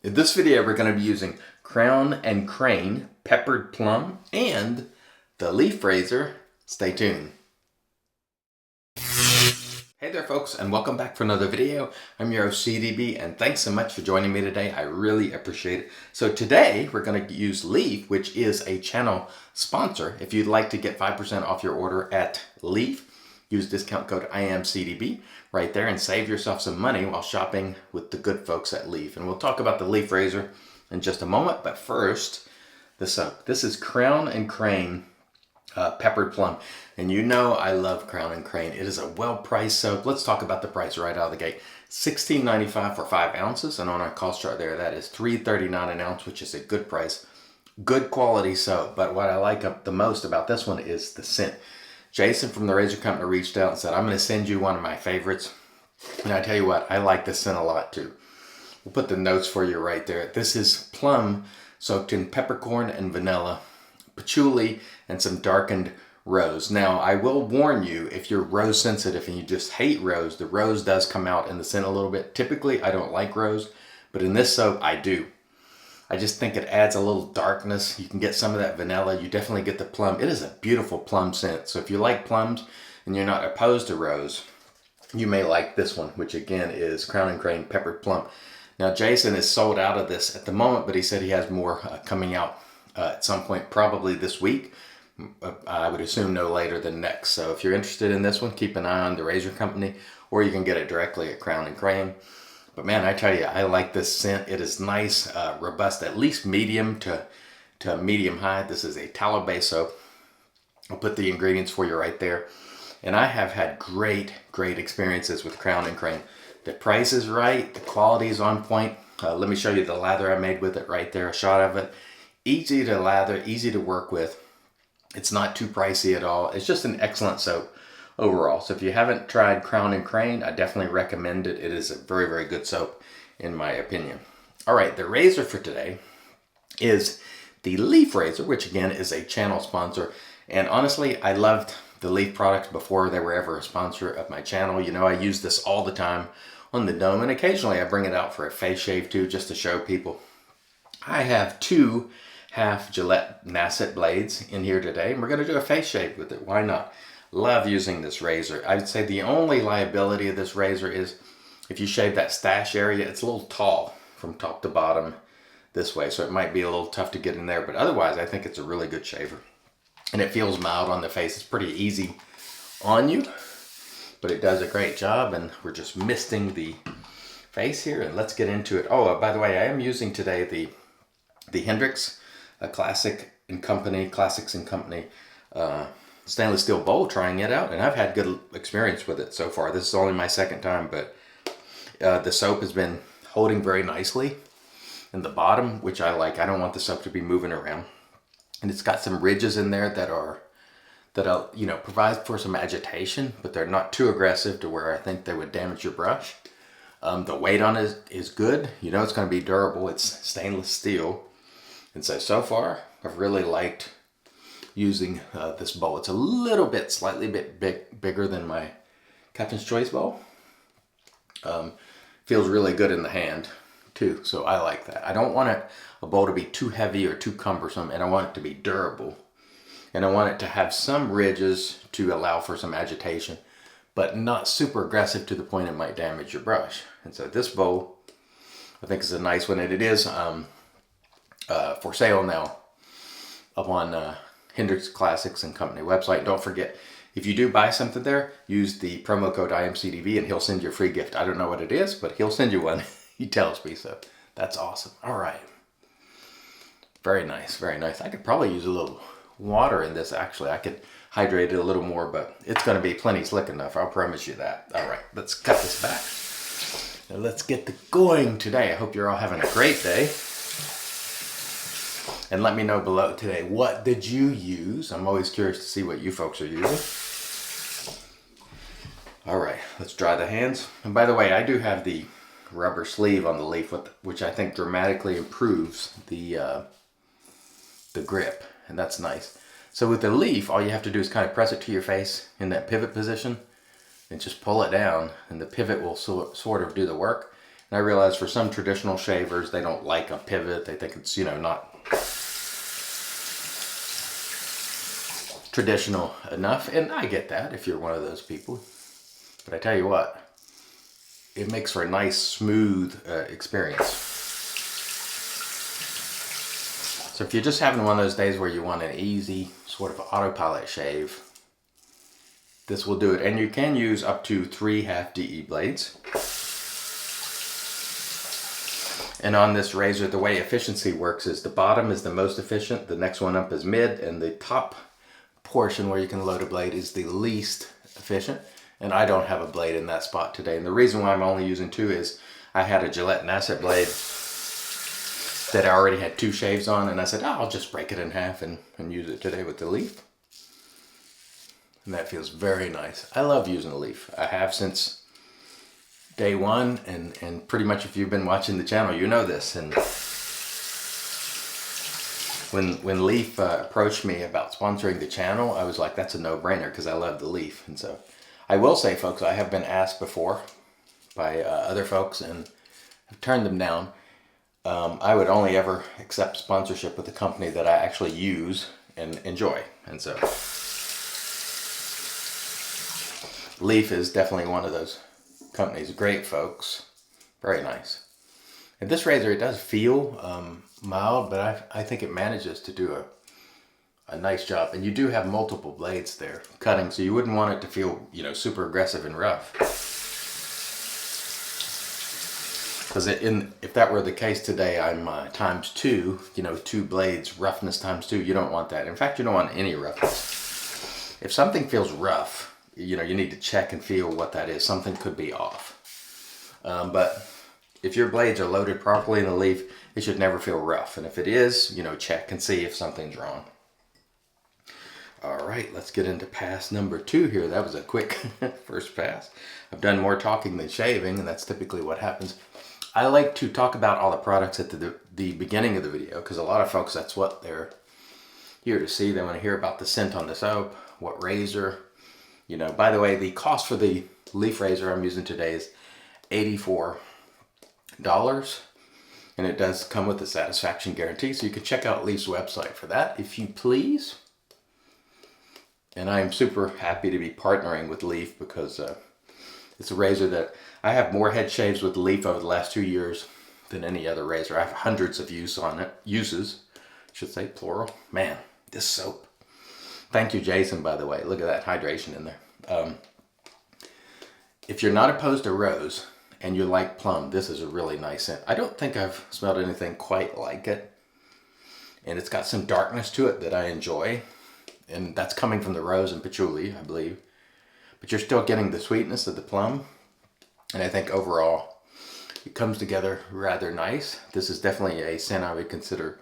In this video, we're going to be using Crowne and Crane Peppered Plum and the Leaf Razor. Stay tuned. Hey there folks, and welcome back for another video. I'm your IAMCDB, and thanks so much for joining me today. I really appreciate it. So today we're going to use Leaf, which is a channel sponsor. If you'd like to get 5% off your order at Leaf, use discount code IAMCDB right there and save yourself some money while shopping with the good folks at Leaf. And we'll talk about the Leaf Razor in just a moment, but first, the soap. This is Crowne and Crane Peppered Plum. And you know I love Crowne and Crane. It is a well-priced soap. Let's talk about the price right out of the gate. $16.95 for 5 ounces, and on our cost chart there, that is $3.39 an ounce, which is a good price. Good quality soap, but what I like the most about this one is the scent. Jason from the Razor Company reached out and said, I'm going to send you one of my favorites. And I tell you what, I like this scent a lot too. We'll put the notes for you right there. This is plum soaked in peppercorn and vanilla, patchouli, and some darkened rose. Now, I will warn you, if you're rose sensitive and you just hate rose, the rose does come out in the scent a little bit. Typically, I don't like rose, but in this soap, I do. I just think it adds a little darkness. You can get some of that vanilla. You definitely get the plum. It is a beautiful plum scent. So if you like plums and you're not opposed to rose, you may like this one, which again is Crowne and Crane Peppered Plum. Now Jason is sold out of this at the moment, but he said he has more coming out at some point, probably this week. I would assume no later than next. So if you're interested in this one, keep an eye on the Razor Company, or you can get it directly at Crowne and Crane. But man, I tell you, I like this scent. It is nice, robust, at least medium to medium high. This is a tallow base soap. I'll put the ingredients for you right there. And I have had great experiences with Crowne and Crane. The price is right, the quality is on point. Let me show you the lather I made with it right there, a shot of it. Easy to lather, easy to work with. It's not too pricey at all. It's just an excellent soap overall. So if you haven't tried Crowne and Crane, I definitely recommend it. It is a very good soap in my opinion. All right, the razor for today is the Leaf Razor, which again is a channel sponsor. And honestly, I loved the Leaf products before they were ever a sponsor of my channel. You know, I use this all the time on the dome, and occasionally I bring it out for a face shave too, just to show people. I have 2 half Gillette Nasset blades in here today, and we're going to do a face shave with it. Why not? Love using this razor. I would say the only liability of this razor is if you shave that stash area, it's a little tall from top to bottom this way, so it might be a little tough to get in there, but otherwise I think it's a really good shaver. And it feels mild on the face. It's pretty easy on you, but it does a great job, and we're just misting the face here, and let's get into it. Oh, by the way, I am using today the Hendrix Classics and Company stainless steel bowl, trying it out, and I've had good experience with it so far. This is only my second time, but the soap has been holding very nicely in the bottom, which I like. I don't want the soap to be moving around, and it's got some ridges in there that you know, provide for some agitation, but they're not too aggressive to where I think they would damage your brush. The weight on it is good. You know it's going to be durable. It's stainless steel, and so far I've really liked using this bowl. It's a little bit, slightly bigger than my Captain's Choice bowl. Feels really good in the hand too, so I like that. I don't want a bowl to be too heavy or too cumbersome, and I want it to be durable. And I want it to have some ridges to allow for some agitation, but not super aggressive to the point it might damage your brush. And so this bowl, I think, is a nice one, and it is for sale now up on Hendrix Classics and Company website. Don't forget, if you do buy something there, use the promo code IAMCDB and he'll send you a free gift. I don't know what it is, but he'll send you one. He tells me, so that's awesome. All right. Very nice, very nice. I could probably use a little water in this, actually. I could hydrate it a little more, but it's going to be plenty slick enough. I'll promise you that. All right, let's cut this back. And let's get going today. I hope you're all having a great day. And let me know below today, what did you use? I'm always curious to see what you folks are using. All right, let's dry the hands. And by the way, I do have the rubber sleeve on the Leaf, which I think dramatically improves the grip, and that's nice. So with the Leaf, all you have to do is kind of press it to your face in that pivot position and just pull it down, and the pivot will sort of do the work. And I realize for some traditional shavers, they don't like a pivot. They think it's, not traditional enough. And I get that if you're one of those people. But I tell you what, it makes for a nice, smooth experience. So if you're just having one of those days where you want an easy sort of autopilot shave, this will do it. And you can use up to 3 half DE blades. And on this razor, the way efficiency works is the bottom is the most efficient, the next one up is mid, and the top portion where you can load a blade is the least efficient. And I don't have a blade in that spot today. And the reason why I'm only using 2 is I had a Gillette Nasset blade that I already had 2 shaves on, and I said, oh, I'll just break it in half and use it today with the leaf. And that feels very nice. I love using the leaf. I have since day one, and pretty much if you've been watching the channel, you know this. And when Leaf approached me about sponsoring the channel, I was like, that's a no-brainer because I love the leaf. And so I will say, folks, I have been asked before by other folks and have turned them down. I would only ever accept sponsorship with a company that I actually use and enjoy. And so Leaf is definitely one of those companies. Great folks. Very nice. And this razor, it does feel mild, but I think it manages to do a nice job. And you do have multiple blades there cutting, so you wouldn't want it to feel, super aggressive and rough. Because if that were the case today, I'm times 2, 2 blades, roughness times 2. You don't want that. In fact, you don't want any roughness. If something feels rough, you need to check and feel what that is. Something could be off. But if your blades are loaded properly in the leaf, it should never feel rough. And if it is, check and see if something's wrong. All right, let's get into pass number 2 here. That was a quick first pass. I've done more talking than shaving, and that's typically what happens. I like to talk about all the products at the beginning of the video, because a lot of folks, that's what they're here to see. They want to hear about the scent on the soap, what razor. By the way, the cost for the leaf razor I'm using today is $84. And it does come with a satisfaction guarantee, so you can check out Leaf's website for that if you please. And I'm super happy to be partnering with Leaf because it's a razor that I have more head shaves with Leaf over the last 2 years than any other razor. I have hundreds of uses, should say plural. Man, this soap. Thank you, Jason, by the way. Look at that hydration in there. If you're not opposed to rose and you like plum, this is a really nice scent. I don't think I've smelled anything quite like it. And it's got some darkness to it that I enjoy. And that's coming from the rose and patchouli, I believe. But you're still getting the sweetness of the plum. And I think overall, it comes together rather nice. This is definitely a scent I would consider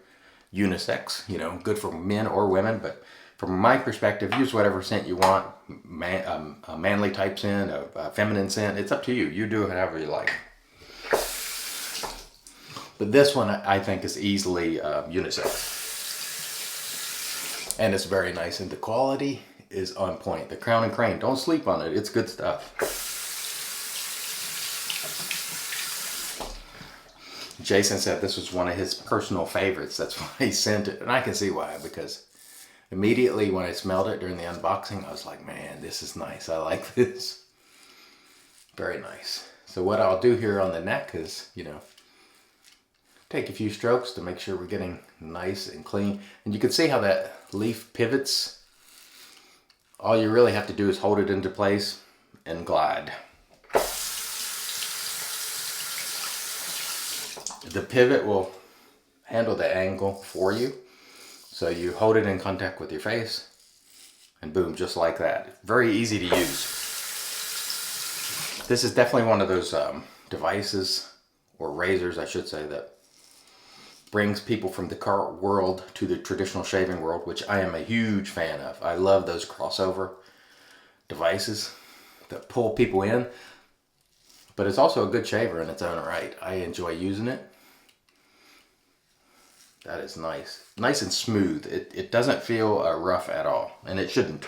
unisex, good for men or women. But from my perspective, use whatever scent you want. A manly type scent, a feminine scent. It's up to you. You do it however you like. But this one, I think, is easily unisex. And it's very nice, and the quality is on point. The Crowne and Crane, don't sleep on it. It's good stuff. Jason said this was one of his personal favorites. That's why he sent it, and I can see why, because immediately when I smelled it during the unboxing, I was like, man, this is nice. I like this. Very nice. So what I'll do here on the neck is, take a few strokes to make sure we're getting nice and clean. And you can see how that leaf pivots. All you really have to do is hold it into place and glide. The pivot will handle the angle for you. So you hold it in contact with your face and boom, just like that. Very easy to use. This is definitely one of those devices, or razors I should say, that brings people from the car world to the traditional shaving world, which I am a huge fan of. I love those crossover devices that pull people in, but it's also a good shaver in its own right. I enjoy using it. That is nice. Nice and smooth. It doesn't feel rough at all, and it shouldn't.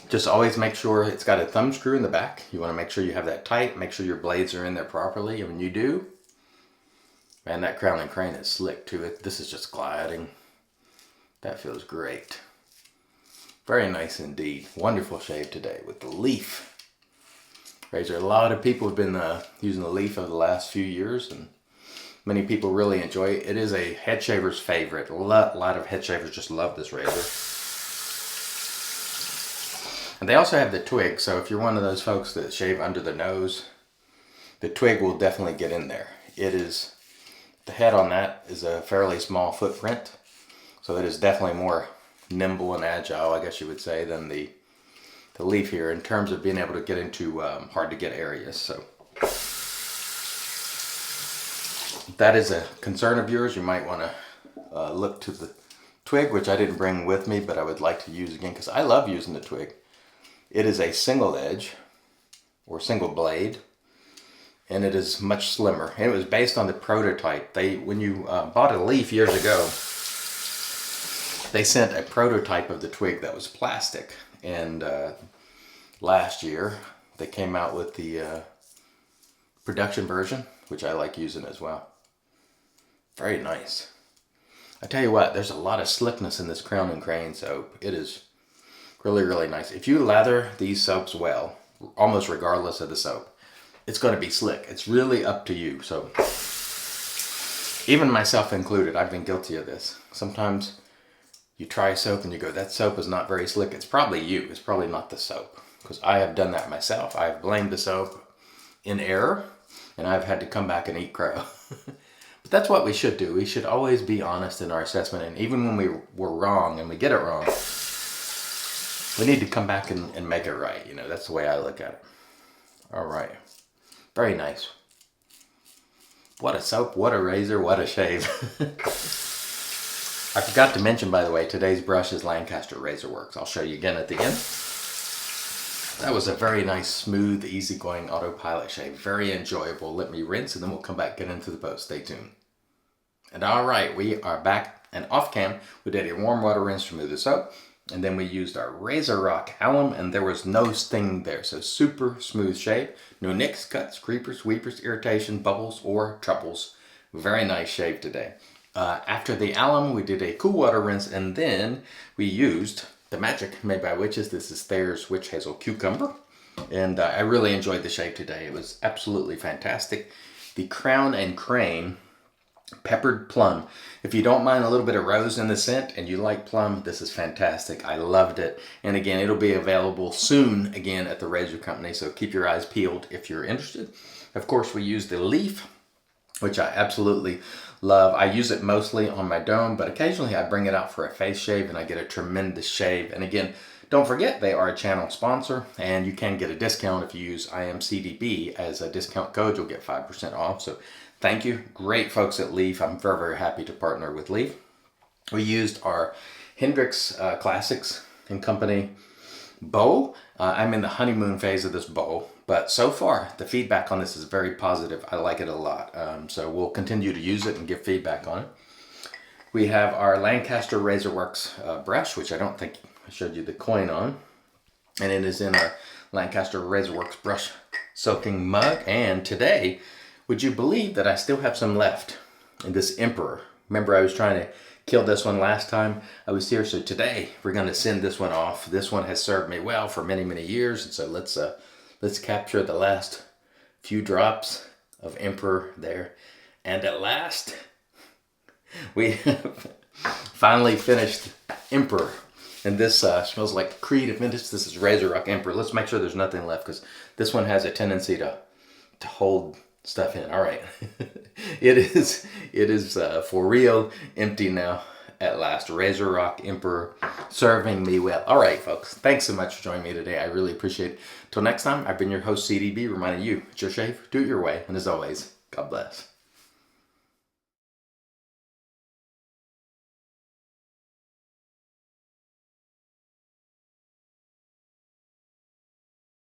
Just always make sure it's got a thumb screw in the back. You want to make sure you have that tight. Make sure your blades are in there properly. And when you do, man, that Crowne and Crane is slick to it. This is just gliding. That feels great. Very nice indeed. Wonderful shave today with the leaf razor. A lot of people have been using the leaf over the last few years, and many people really enjoy it. It is a head shaver's favorite. A lot of head shavers just love this razor. And they also have the twig, so if you're one of those folks that shave under the nose, the twig will definitely get in there. The head on that is a fairly small footprint, so it is definitely more nimble and agile, I guess you would say, than the leaf here in terms of being able to get into hard to get areas. So if that is a concern of yours, you might want to look to the twig, which I didn't bring with me, but I would like to use again because I love using the twig. It is a single edge or single blade, and it is much slimmer. And it was based on the prototype. When you bought a leaf years ago, they sent a prototype of the twig that was plastic. And last year, they came out with the production version, which I like using as well. Very nice. I tell you what, there's a lot of slickness in this Crowne and Crane soap. It is really, really nice. If you lather these soaps well, almost regardless of the soap, it's going to be slick. It's really up to you. So even myself included, I've been guilty of this. Sometimes you try soap and you go, that soap is not very slick. It's probably you. It's probably not the soap. Because I have done that myself. I've blamed the soap in error, and I've had to come back and eat crow. But that's what we should do. We should always be honest in our assessment. And even when we were wrong and we get it wrong, we need to come back and make it right. You know, that's the way I look at it. All right. Very nice. What a soap, what a razor, what a shave. I forgot to mention, by the way, today's brush is Lancaster RazoRock. I'll show you again at the end. That was a very nice, smooth, easygoing autopilot shave. Very enjoyable. Let me rinse and then we'll come back, get into the post. Stay tuned. And all right, we are back and off cam. We did a warm water rinse to remove the soap. And then we used our RazoRock alum, and there was no sting there. So super smooth shave. No nicks, cuts, creepers, weepers, irritation, bubbles, or troubles. Very nice shave today. After the alum, we did a cool water rinse, and then we used the Magic Made by Witches. This is Thayer's Witch Hazel Cucumber. And I really enjoyed the shave today. It was absolutely fantastic. The Crowne and Crane Peppered Plum. If you don't mind a little bit of rose in the scent and you like plum, this is fantastic. I loved it. And again, it'll be available soon again at the Razor Company, so keep your eyes peeled if you're interested. Of course, we use the leaf, which I absolutely love. I use it mostly on my dome, but occasionally I bring it out for a face shave and I get a tremendous shave. And again, don't forget they are a channel sponsor and you can get a discount if you use IAMCDB as a discount code. You'll get 5% off. So thank you. Great folks at Leaf. I'm very, very happy to partner with Leaf. We used our Hendrix Classics and Company bowl. I'm in the honeymoon phase of this bowl, but so far the feedback on this is very positive. I like it a lot. So we'll continue to use it and give feedback on it. We have our Lancaster RazoRock brush, which I don't think I showed you the coin on. And it is in our Lancaster RazoRock brush soaking mug. And today, would you believe that I still have some left in this Emperor? Remember I was trying to kill this one last time I was here. So today we're going to send this one off. This one has served me well for many, many years. And so let's capture the last few drops of Emperor there. And at last, we have finally finished Emperor. And this smells like Creative Vintage. This is RazoRock Emperor. Let's make sure there's nothing left because this one has a tendency to hold stuff in. All right. It is for real empty now at last. RazoRock Emperor serving me well. All right, folks. Thanks so much for joining me today. I really appreciate it. Till next time, I've been your host, CDB, reminding you, it's your shave, do it your way. And as always, God bless.